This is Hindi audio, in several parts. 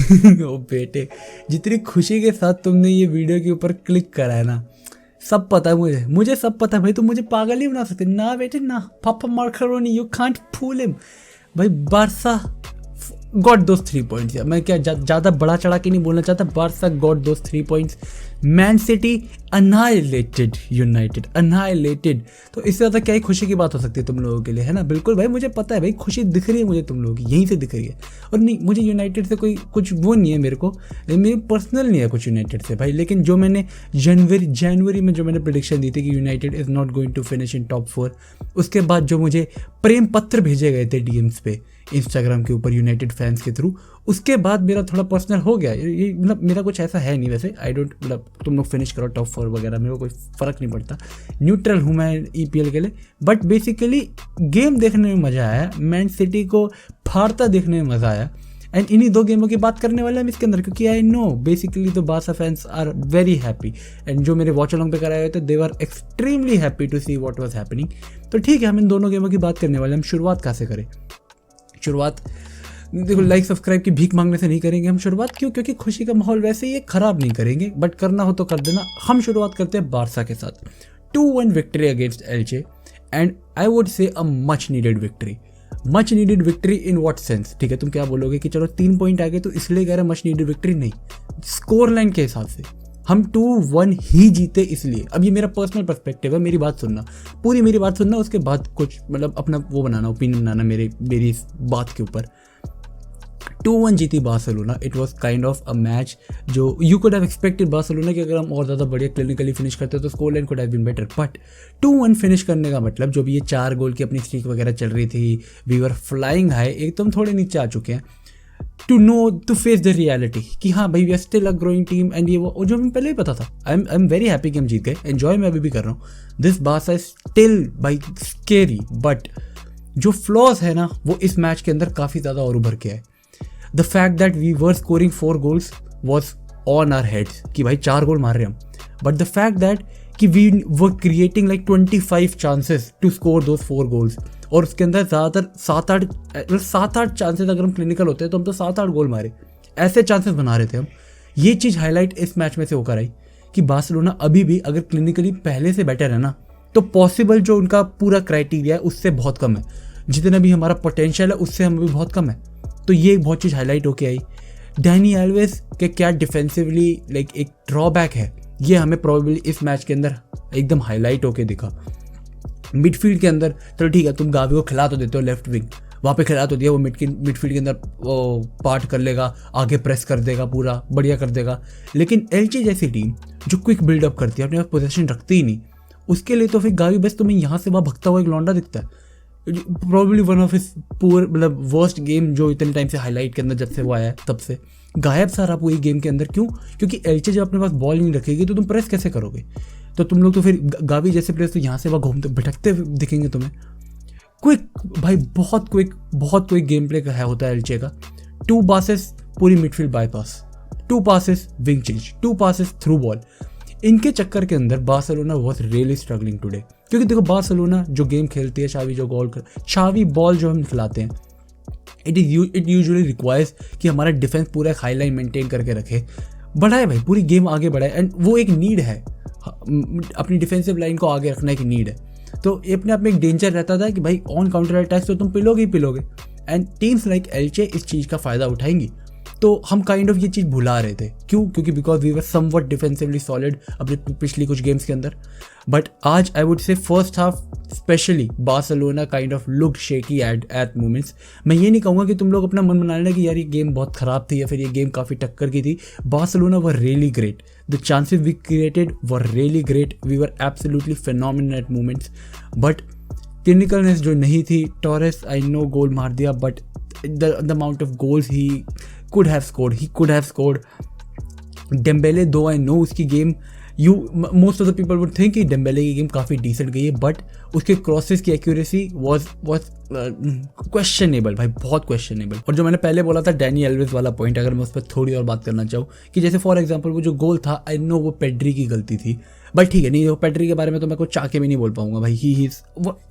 ओ बेटे, जितनी खुशी के साथ तुमने ये वीडियो के ऊपर क्लिक करा है ना, सब पता है मुझे सब पता है भाई। तुम मुझे पागल ही बना सकते ना बेटे ना। पापा मार्करोनी, यू कांट फूल हिम भाई। Barca got those 3 points. मैं क्या ज़्यादा बड़ा चढ़ा के नहीं बोलना चाहता। Barca got those 3 points. Man City annihilated, United annihilated. तो इससे ज़्यादा क्या ही खुशी की बात हो सकती है तुम लोगों के लिए, है ना। बिल्कुल भाई, मुझे पता है भाई, खुशी दिख रही है मुझे तुम लोगों की, यहीं से दिख रही है। और नहीं, मुझे यूनाइटेड से कोई कुछ वो नहीं है, मेरे को मेरी पर्सनल नहीं है कुछ यूनाइटेड से भाई। लेकिन जो मैंने जनवरी में जो मैंने प्रेडिक्शन दी थी कि United is not going to finish in top 4, उसके बाद जो मुझे प्रेम पत्र भेजे गए थे डीएम्स पे इंस्टाग्राम के ऊपर यूनाइटेड फैंस के थ्रू, उसके बाद मेरा थोड़ा पर्सनल हो गया। ये मतलब मेरा कुछ ऐसा है नहीं वैसे। आई डोंट, मतलब तुम लोग फिनिश करो टॉप 4 वगैरह, मेरे को कोई फ़र्क नहीं पड़ता। न्यूट्रल हूँ मैं ईपीएल के लिए। बट बेसिकली गेम देखने में मज़ा आया, मैन सिटी को फाड़ता देखने में मज़ा आया। एंड इन्हीं 2 गेमों की बात करने वाले हम इसके अंदर, क्योंकि आई नो बेसिकली तो Barca fans are very happy. And जो मेरे वॉच अलॉन्ग पे कराए हुए थे, they were extremely happy to see what was happening. तो ठीक है, हम इन दोनों गेमों की बात करने वाले। हम शुरुआत कहाँ से करें? शुरुआत देखो, लाइक सब्सक्राइब की भीख मांगने से नहीं करेंगे हम शुरुआत। क्यों? क्योंकि खुशी का माहौल वैसे ही ये ख़राब नहीं करेंगे, बट करना हो तो कर देना। हम शुरुआत करते हैं बारसा के साथ। 2-1 victory against एल्चे, and I would से a much needed victory. Much needed victory in what sense? ठीक है, तुम क्या बोलोगे कि चलो 3 पॉइंट आ गए तो इसलिए कह रहे हैं मच नीडेड विक्ट्री। नहीं, स्कोर लाइन के हिसाब से हम 2-1 ही जीते इसलिए। अब ये मेरा पर्सनल पर्सपेक्टिव है, मेरी बात सुनना, पूरी मेरी बात सुनना, उसके बाद कुछ मतलब अपना वो बनाना, ओपिनियन बनाना मेरी इस बात के ऊपर। 2-1 जीती Barcelona. It was kind of a match जो you could have expected Barcelona कि अगर हम और ज़्यादा बढ़िया क्लिनिकली फिनिश करते तो score line could have been better. But 2-1 finish करने का मतलब, जो भी ये 4 गोल की अपनी स्ट्रीक वगैरह चल रही थी, वी वर फ्लाइंग हाई, एकदम थोड़े नीचे आ चुके हैं। टू फेस द रियलिटी कि हाँ भाई, we are still a growing team. And ये वो जो हमें पहले ही पता था। आई एम वेरी हैप्पी कि हम जीत गए। एंजॉय मैं अभी भी कर रहा हूँ। दिस बार्सा इज स्टिल भाई स्केरी, बट जो फ्लॉज है ना, वो इस मैच के अंदर काफ़ी ज़्यादा और उभर के है। The fact that we were scoring 4 goals was on our heads कि भाई 4 गोल मार रहे हम। बट द फैक्ट दैट कि we were creating like 25 chances to score those 4 goals, और उसके अंदर ज़्यादातर 7-8 चांसेस, अगर हम क्लिनिकल होते हैं तो हम तो 7-8 गोल मारे, ऐसे चांसेस बना रहे थे हम। ये चीज़ हाईलाइट इस मैच में से होकर आई कि बार्सिलोना अभी भी अगर क्लिनिकली पहले से बेटर है ना, तो पॉसिबल जो उनका पूरा क्राइटेरिया है उससे बहुत कम है। जितना भी हमारा पोटेंशियल है उससे हम अभी बहुत कम है। तो ये बहुत चीज़ हाईलाइट होके आई। डैनी एल्वेस के क्या डिफेंसिवली लाइक एक ड्रॉबैक है, ये हमें प्रोबेबली इस मैच के अंदर एकदम हाईलाइट होके दिखा। मिडफील्ड के अंदर चलो ठीक है, तुम गावी को खिला तो देते हो लेफ्ट विंग, वहाँ पे खिला तो दिया, वो मिडफील्ड के अंदर वो पार्ट कर लेगा, आगे प्रेस कर देगा, पूरा बढ़िया कर देगा। लेकिन एल्चे जैसी टीम जो क्विक बिल्डअप करती है, अपने पास पोजीशन रखती ही नहीं, उसके लिए तो फिर गावी बस तुम्हें यहाँ से वहाँ भगता हुआ एक लौंडा दिखता है। प्रॉब्ली वन ऑफ हिज पूर मतलब वर्स्ट गेम जो इतने टाइम से हाईलाइट के अंदर जब से वो आया है तब से गायब सारा पूरी गेम के अंदर। क्यों? क्योंकि एल्चे जब अपने पास बॉल नहीं रखेगी तो तुम प्रेस कैसे करोगे? तो तुम लोग तो फिर गावी जैसे प्लेयर्स तो यहाँ से वहाँ घूमते भटकते दिखेंगे तुम्हें। क्विक भाई, बहुत क्विक गेम प्ले का है होता है एल्चे का। 2 पासेस पूरी midfield bypass, 2 passes wing change, 2 passes through ball. इनके चक्कर के अंदर Barcelona was really struggling today. क्योंकि देखो, बार्सिलोना जो गेम खेलती है, छावी बॉल जो हम खिलाते हैं, इट यूजुअली रिक्वायर्स कि हमारा डिफेंस पूरा एक हाई लाइन मेंटेन करके रखे, बढ़ाए भाई, पूरी गेम आगे बढ़ाए। एंड वो एक नीड है, अपनी डिफेंसिव लाइन को आगे रखने की नीड है। तो ये अपने आप में एक डेंजर रहता था कि भाई ऑन काउंटर अटैक्स तो तुम पिलोगे ही पिलोगे। एंड टीम्स लाइक एल्चे इस चीज़ का फ़ायदा उठाएंगी। तो हम काइंड ऑफ ये चीज़ भुला रहे थे। क्यों? क्योंकि because we were somewhat defensively solid अपने पिछली कुछ गेम्स के अंदर। बट आज I would say first half specially Barcelona kind of looked shaky at moments. मैं ये नहीं कहूँगा कि तुम लोग अपना मन बना लेना कि यार ये गेम बहुत ख़राब थी या फिर ये गेम काफ़ी टक्कर की थी। Barcelona were really great, the chances we created were really great, we were absolutely phenomenal at moments. But clinicalness जो नहीं थी, टॉरेस आई नो गोल मार दिया, but the amount of goals ही could have scored. Dembele, though I know उसकी game, most of the people would think कि डेम्बेले की गेम काफ़ी डिसेंट गई है, बट उसके क्रॉसेस की एक्यूरेसी वाज क्वेश्चनेबल भाई, बहुत क्वेश्चनेबल। और जो मैंने पहले बोला था डैनी एल्वेस वाला पॉइंट, अगर मैं उस पर थोड़ी और बात करना चाहूँ कि जैसे फॉर एग्जांपल वो जो गोल था, आई नो वो पेड्री की गलती थी, बट ठीक है, नहीं पेड्री के बारे में तो मैं कुछ चाह के भी नहीं बोल पाऊंगा भाई।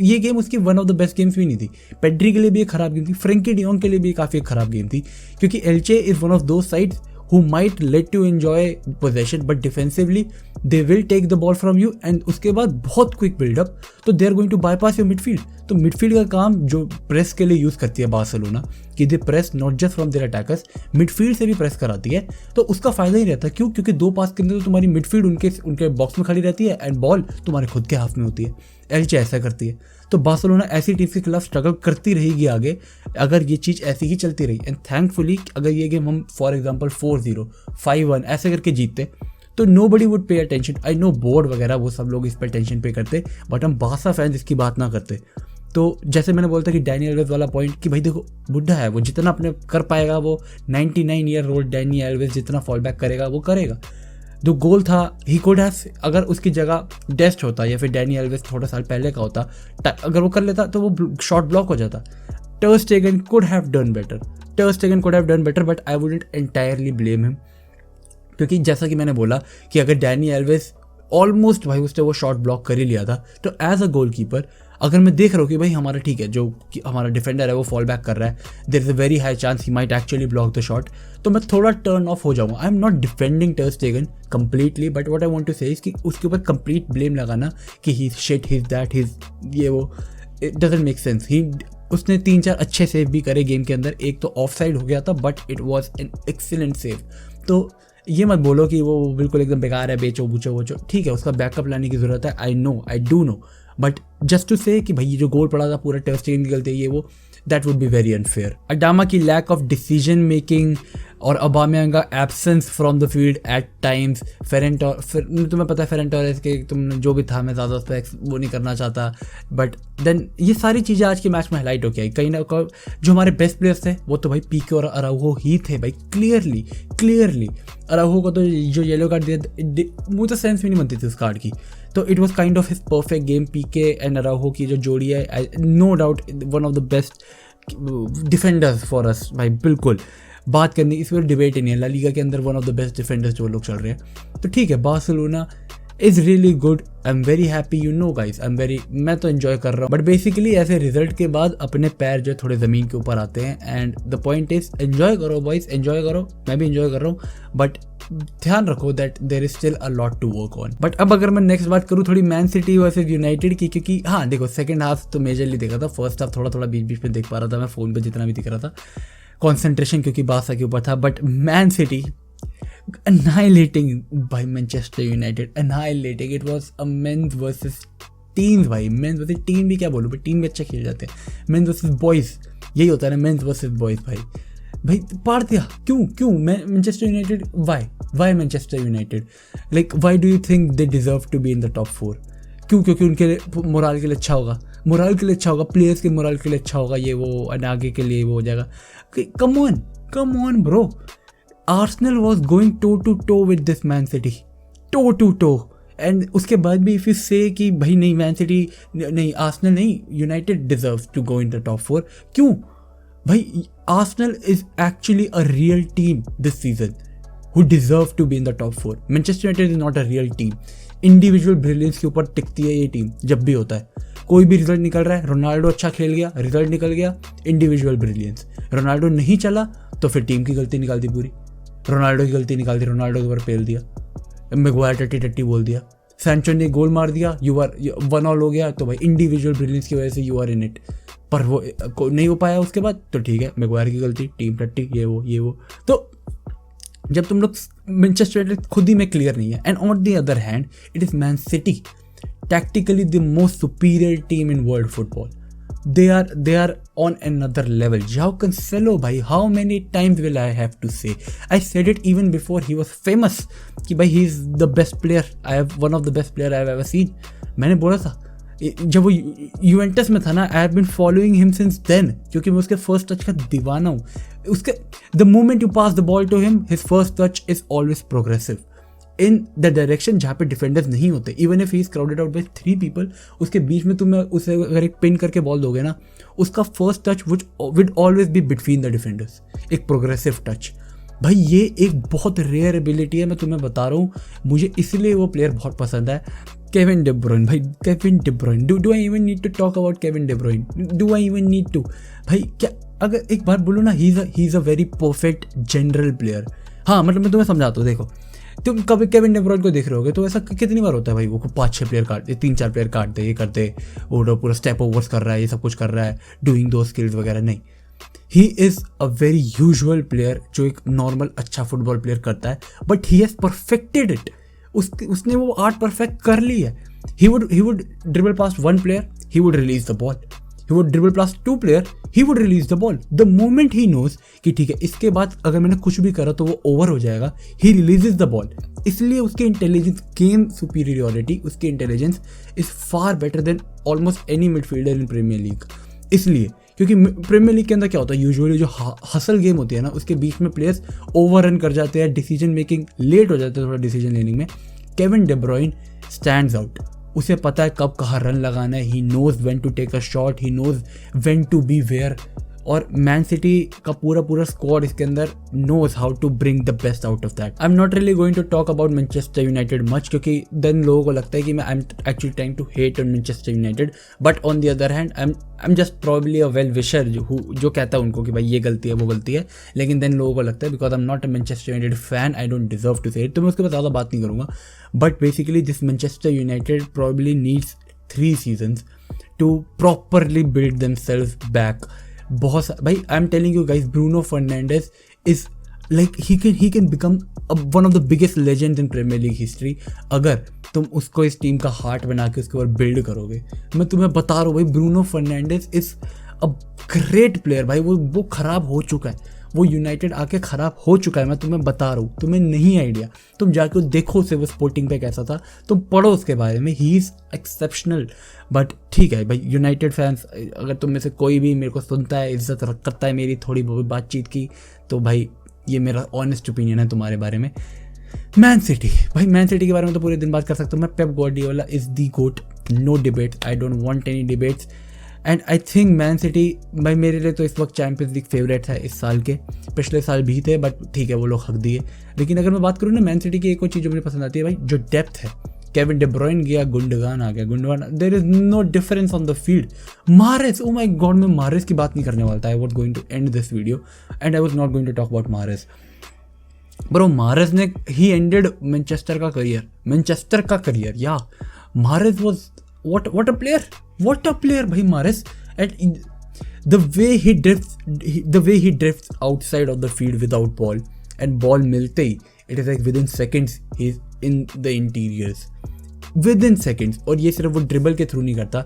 ये गेम उसकी one of the best games भी नहीं थी। पेड्री के लिए भी एक खराब गेम थी, फ्रेंकी डियोंग के लिए भी काफ़ी खराब गेम थी, क्योंकि एल्चे इज़ वन ऑफ दो sides who might let you enjoy possession but defensively they will take the ball from you and उसके बाद बहुत क्विक बिल्डअप, तो they are going to bypass your midfield. तो मिडफील्ड का काम जो प्रेस के लिए यूज़ करती है बार्सिलोना, कि they press not just from their attackers, midfield से भी प्रेस कराती है, तो उसका फायदा ही रहता है। क्यों? क्योंकि 2 पास के अंदर तो तुम्हारी मिडफील्ड उनके बॉक्स में खड़ी रहती है एंड बॉल तुम्हारे खुद के हाथ में होती है। एल्चे ऐसा करती है। तो बार्सिलोना ऐसी टीम के खिलाफ स्ट्रगल करती रहेगी आगे, अगर ये चीज़ ऐसी ही चलती रही। एंड थैंकफुली अगर ये गेम हम फॉर एग्जांपल 4-0, 5-1 ऐसे करके जीतते, तो nobody would pay attention. I know board वगैरह वो सब लोग इस पर टेंशन पे करते, बट हम बारसा फैंस इसकी बात ना करते। तो जैसे मैंने बोलता कि डैनी एल्वेज वाला पॉइंट, कि भाई देखो बुढ़ा है वो, जितना अपने कर पाएगा वो 99 ईयर ओल्ड डैनी एल्वेज जितना फॉल बैक करेगा वो करेगा। जो गोल था ही कुड हैव, अगर उसकी जगह डेस्ट होता या फिर डैनी एल्वेज थोड़ा साल पहले का होता, अगर वो कर लेता तो वो शॉट ब्लॉक हो जाता। टर स्टेगन could have done better, but I wouldn't entirely blame him, क्योंकि जैसा कि मैंने बोला कि अगर डैनी एल्वेज ऑलमोस्ट भाई उसने वो शॉट ब्लॉक कर ही लिया था, तो एज अ गोल कीपर अगर मैं देख रहा हूँ कि भाई हमारा ठीक है, जो कि हमारा डिफेंडर है वो फॉल बैक कर रहा है, there is a very high chance he might actually block the shot, तो मैं थोड़ा टर्न ऑफ हो जाऊँगा। आई am not defending ter Stegen completely, but what I want to say is कि उसके ऊपर कंप्लीट ब्लेम लगाना कि ही शिट, ही दैट, ही ये वो, इट डजंट मेक सेंस। उसने 3-4 अच्छे सेव भी करे गेम के अंदर, एक तो ऑफ साइड हो गया था but it was an excellent save. तो ये मत बोलो कि वो बिल्कुल एकदम बेकार है, बेचो बूचो वोचो, ठीक है उसका बैकअप लाने की ज़रूरत है, I do know, but just to say कि भाई ये जो गोल पड़ा था पूरा टर स्टेगन की गलती है, ये वो, that would be very unfair. Adama की लैक ऑफ डिसीजन मेकिंग और अबामेयांग का absence from the field at times, तुम्हें पता है फेरन टोरेस के तुम जो भी था, मैं ज़्यादा उस पर वो नहीं करना चाहता, बट देन ये सारी चीज़ें आज के मैच में हाईलाइट हो गई। कहीं ना कहीं जो हमारे बेस्ट प्लेयर्स थे वो तो भाई पीके और अराउहो ही थे भाई, क्लियरली अराउहो को तो जो येलो कार्ड दिया, मुझे तो सेंस भी नहीं बनती थी उस कार्ड की, तो it was kind of his perfect game. PK and Araujo की जो जोड़ी है, no doubt one of the best defenders for us भाई, बिल्कुल बात करनी, इस पर डिबेट ही नहीं है। ला लीगा के अंदर one of the best defenders जो लोग चल रहे हैं, तो ठीक है Barcelona is really good, I am very happy, you know guys, मैं तो एंजॉय कर रहा हूँ। बट बेसिकली ऐसे रिजल्ट के बाद अपने पैर जो थोड़े ज़मीन के ऊपर आते हैं, and the point is enjoy करो बॉयज, एंजॉय करो, मैं भी एंजॉय कर रहा हूँ, बट ध्यान रखो that there is still a lot to work on. But अब अगर मैं नेक्स्ट बात करूँ थोड़ी मैन सिटी वर्सेस यूनाइटेड की, क्योंकि हाँ देखो सेकंड हाफ तो मेजरली देखा था, फर्स्ट हाफ थोड़ा बीच में देख पा रहा था मैं, फ़ोन पे जितना भी दिख रहा था, कॉन्सेंट्रेशन क्योंकि बारसा के ऊपर था। But man city annihilating by Manchester United, annihilating, it was a men's versus teams भाई, men's versus team भी क्या बोलूँ, बट टीम में अच्छे खेल जाते हैं, men's versus boys यही होता है ना, men's versus boys भाई पार दिया। क्यों Manchester United, why Manchester United, like why do you think they deserve to be in the top 4? क्योंकि उनके मोराल के लिए अच्छा होगा, प्लेयर्स के मोराल के लिए अच्छा होगा, ये वो आगे के लिए वो हो जाएगा। Come on bro, Arsenal was going toe to toe with this Man City, toe to toe, and उसके बाद भी if you say कि भाई नहीं Man City नहीं, Arsenal नहीं, United deserves to go in the top 4, क्यों भाई? Arsenal is actually a real team this season who deserve to be in the top 4. Manchester United is not a real team. Individual brilliance के ऊपर टिकती है ये टीम जब भी होता है, कोई भी रिजल्ट निकल रहा है, रोनाल्डो अच्छा खेल गया, रिजल्ट निकल गया, इंडिविजुअल ब्रिलियंस, रोनाल्डो नहीं चला तो फिर टीम की गलती निकाल दी, पूरी रोनाल्डो की गलती निकाल दी, रोनाल्डो के ऊपर पेल दिया, मैगवायर टट्टी बोल दिया, सैंचो ने गोल मार दिया, यू आर 1-1 हो गया, तो भाई इंडिविजुअल ब्रिलियंस की वजह से यू आर इन इट, पर वो नहीं हो पाया उसके बाद, तो ठीक है मैगवायर की गलती, टीम टट्टी, ये वो। तो जब तुम लोग मैनचेस्टर यूनाइटेड खुद ही में क्लियर नहीं है, and on the other hand it is man city, tactically the most superior team in world football. They are on another level. Joao Cancelo bhai, how many times will I have to say? I said it even before he was famous कि भाई he is the best player. One of the best player I have ever seen. मैंने बोला था जब वो यूवेंटस में था ना, I have been following him since then, क्योंकि मैं उसके फर्स्ट टच का दीवाना हूँ। उसके the moment you pass the ball to him, his first touch is always progressive in the direction जहाँ पे डिफेंडर्स नहीं होते। Even if he is crowded out by 3 people, उसके बीच में तुम्हें उसे अगर एक पिन करके बॉल दोगे ना, उसका first touch would always be between the defenders, एक प्रोग्रेसिव टच। भाई ये एक बहुत रेयर एबिलिटी है, मैं तुम्हें बता रहा हूँ, मुझे इसलिए वो प्लेयर बहुत पसंद है। केविन डे ब्रुयन, भाई Kevin day Bruyne, do I even need to talk about Kevin day Bruyne, do I even need to? भाई क्या, अगर एक बार बोलो ना, he is a very perfect general player. हाँ मतलब मैं तुम्हें समझाता हूँ, देखो तुम कभी केविन डे ब्रुयन को देख रहे होगे तो ऐसा कितनी बार होता है भाई, वो 5-6 प्लेयर काटते, 3-4 प्लेयर काटते, ये करते, वो पूरा स्टेप ओवर्स कर रहा है, ये सब कुछ कर रहा है, डूइंग दो स्किल्स वगैरह। नहीं, he is a very usual player जो एक नॉर्मल अच्छा फुटबॉल प्लेयर करता है, but he has perfected it. उसने वो आर्ट परफेक्ट कर ली है। He would dribble past one player, he would release the ball, he would dribble past 2 player, he would release the ball. The moment he knows कि ठीक है इसके बाद अगर मैंने कुछ भी करा तो वो ओवर हो जाएगा, he releases the ball. इसलिए उसके इंटेलिजेंस, गेम सुपीरियरिटी, उसकी intelligence is far better than almost any midfielder in Premier League. इसलिए क्योंकि प्रीमियर लीग के अंदर क्या होता है, यूजुअली जो हसल गेम होती है ना, उसके बीच में प्लेयर्स ओवर रन कर जाते हैं, डिसीजन मेकिंग लेट हो जाते हैं थोड़ा डिसीजन लेने में। Kevin day Bruyne stands out, उसे पता है कब कहाँ रन लगाना है, he knows when to take a shot, he knows when to be where. और मैन सिटी का पूरा स्क्वाड इसके अंदर knows how to bring the best out of that. I am not really going to talk about Manchester United much, क्योंकि देन लोगों को लगता है कि मैं I am actually trying to hate on Manchester United, but on the other hand I am just probably a well wisher जो कहता है उनको कि भाई ये गलती है वो गलती है, लेकिन देन लोगों को लगता है because I am not a Manchester United fan, I don't deserve to say it, तो मैं उसके बाद ज़्यादा बात नहीं करूँगा। But basically this Manchester United probably needs 3 seasons to properly build themselves back. बहुत भाई, I am telling you guys, Bruno Fernandes is like he can become one of the biggest legends in Premier League history अगर तुम उसको इस टीम का हार्ट बना के उसके ऊपर बिल्ड करोगे। मैं तुम्हें बता रहा हूँ भाई, Bruno Fernandes is a great player भाई। वो खराब हो चुका है, वो यूनाइटेड आके ख़राब हो चुका है, मैं तुम्हें बता रहा हूँ, तुम्हें नहीं आइडिया। तुम जाके देखो उसे वो स्पोर्टिंग पे कैसा था, तुम पढ़ो उसके बारे में, ही इज़ एक्सेप्शनल। बट ठीक है भाई, यूनाइटेड फैंस अगर तुम में से कोई भी मेरे को सुनता है, इज्जत करता है मेरी थोड़ी बहुत बातचीत की, तो भाई ये मेरा ऑनेस्ट ओपिनियन है तुम्हारे बारे में। मैन सिटी, भाई मैन सिटी के बारे में तो पूरे दिन बात कर सकता हूँ मैं। Pep Guardiola is the GOAT, no debate, I don't want any debates. And I think Man City भाई मेरे लिए तो इस वक्त चैंपियंस लीग फेवरेट है इस साल के, पिछले साल भी थे, बट ठीक है वो लोग हक दिए। लेकिन अगर मैं बात करूँ ना मैन सिटी की, एक और चीज़ जो मुझे पसंद आती है भाई, जो डेप्थ है। केविन डे ब्रुयन गया, गुंडगान आ गया, Gundogan, there is no difference on the field. मारेस, ओ माय गॉड, मैं मारेस की बात नहीं करने वाला था। I was going to end this video and I was not going to talk about मारेस। ब्रो मारेस ने ही एंडेड मैनचेस्टर का करियर, या मारेस वाज what a player भाई मारेस। And the way he drifts outside of the field without ball, and ball मिलते ही it is like within seconds he is in the interiors, within seconds। और ये सिर्फ वो ड्रिबल के थ्रू नहीं करता,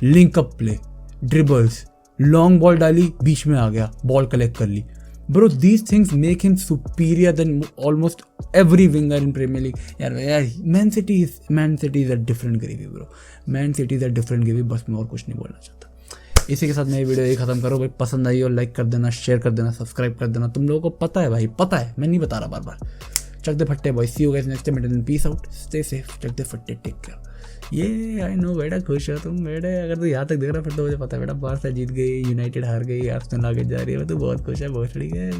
link up play, dribbles, long ball डाली, बीच में आ गया, बॉल कलेक्ट कर ली। Bro, these things make him superior than almost every winger in Premier League. यार Man City is a different gravy bro. Man City is a different gravy। बस मैं और कुछ नहीं बोलना चाहता। इसी के साथ मैं ये वीडियो यही खत्म करूँ भाई। पसंद आई हो लाइक कर देना, शेयर कर देना, सब्सक्राइब कर देना। तुम लोगों को पता है भाई, पता है, मैं नहीं बता रहा बार बार। चक दे फट्टे boy, see you guys next time and peace out, stay safe, चक दे फट्टे, टेक केयर। ये आई नो बेटा, खुश हो तुम बेटे, अगर तू यहाँ तक देख रहा फिर तो मुझे पता है बेटा, बारसा जीत गई, यूनाइटेड हार गई, आर्सेनल आगे जा रही है, तो बहुत खुश है, बहुत ठीक है,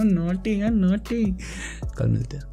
नोटी है नोटी। कल मिलते हैं।